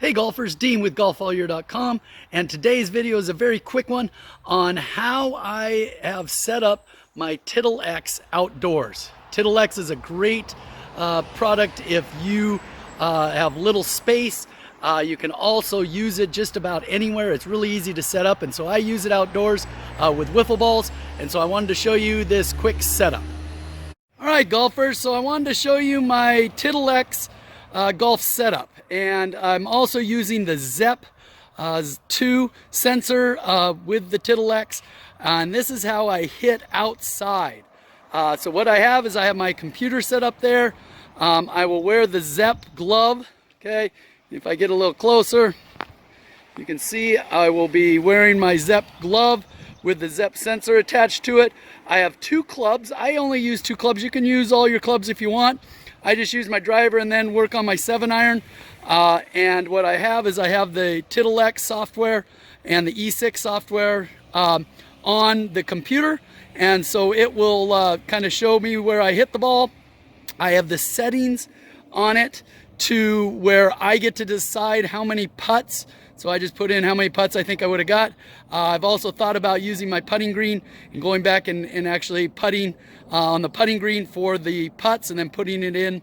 Hey golfers, Dean with golfallyear.com, and today's video is a very quick one on how I have set up my Tittle X outdoors. Tittle X is a great product if you have little space. You can also use it just about anywhere. It's really easy to set up, and so I use it outdoors with wiffle balls, and so I wanted to show you this quick setup. All right, golfers, so I wanted to show you my Tittle X golf setup, and I'm also using the Zepp 2 sensor with the Tittle X, and this is how I hit outside. So what I have is I have my computer set up there. I will wear the Zepp glove. Okay, if I get a little closer, you can see I will be wearing my Zepp glove with the Zepp sensor attached to it. I have two clubs. I only use two clubs. You can use all your clubs if you want. I just use my driver and then work on my 7-iron. And what I have is I have the Tittle X software and the E6 software on the computer. And so it will kind of show me where I hit the ball. I have the settings on it to where I get to decide how many putts. So I just put in how many putts I think I would have got. I've also thought about using my putting green and going back and actually putting on the putting green for the putts and then putting it in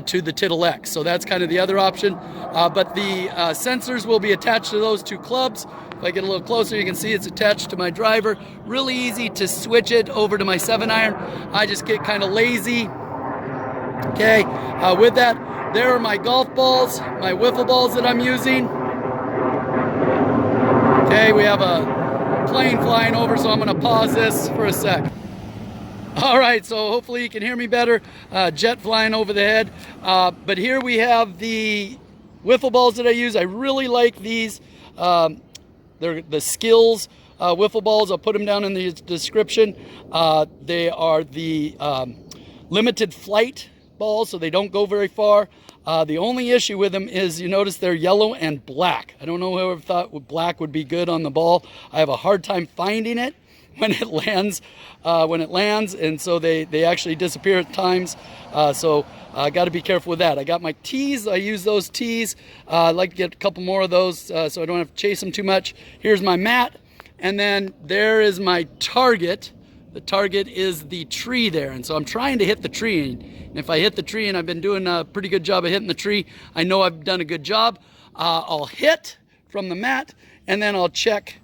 to the Tittle X. So that's kind of the other option. But the sensors will be attached to those two clubs. If I get a little closer, you can see it's attached to my driver. Really easy to switch it over to my 7-iron. I just get kind of lazy. Okay, with that, there are my golf balls, my wiffle balls that I'm using. Okay, we have a plane flying over, so I'm going to pause this for a sec. All right, so hopefully you can hear me better. Jet flying over the head. But here we have the wiffle balls that I use. I really like these. They're the Skills wiffle balls. I'll put them down in the description. They are the limited flight balls, so they don't go very far. The only issue with them is you notice they're yellow and black. I don't know whoever thought black would be good on the ball. I have a hard time finding it when it lands, and so they actually disappear at times. So I got to be careful with that. I got my tees. I use those tees. I'd like to get a couple more of those so I don't have to chase them too much. Here's my mat, and then there is my target. The target is the tree there, and so I'm trying to hit the tree. And if I hit the tree, and I've been doing a pretty good job of hitting the tree, I know I've done a good job. I'll hit from the mat, and then I'll check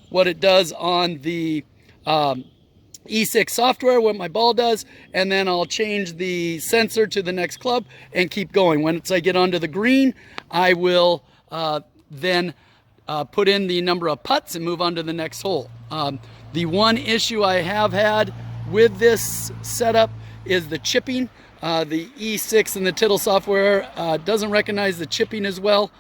what it does on the E6 software, what my ball does, and then I'll change the sensor to the next club and keep going. Once I get onto the green, I will then put in the number of putts and move on to the next hole. The one issue I have had with this setup is the chipping. The E6 and the Tittle software doesn't recognize the chipping as well.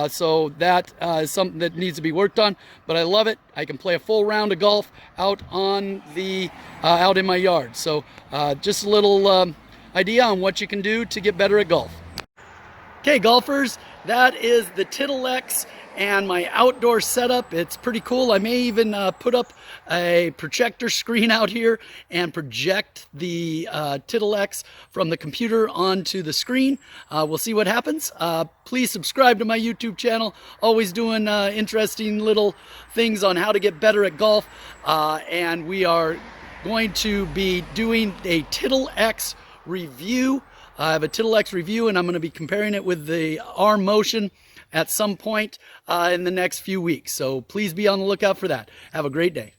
So that is something that needs to be worked on, but I love it. I can play a full round of golf out on the out in my yard. So just a little idea on what you can do to get better at golf. Okay, golfers, that is the Tittle X and my outdoor setup. It's pretty cool. I may even put up a projector screen out here and project the Tittle X from the computer onto the screen. We'll see what happens. Please subscribe to my YouTube channel. Always doing interesting little things on how to get better at golf. And we are going to be doing a Tittle X review. I have a Tittle X review, and I'm going to be comparing it with the arm motion at some point in the next few weeks. So please be on the lookout for that. Have a great day.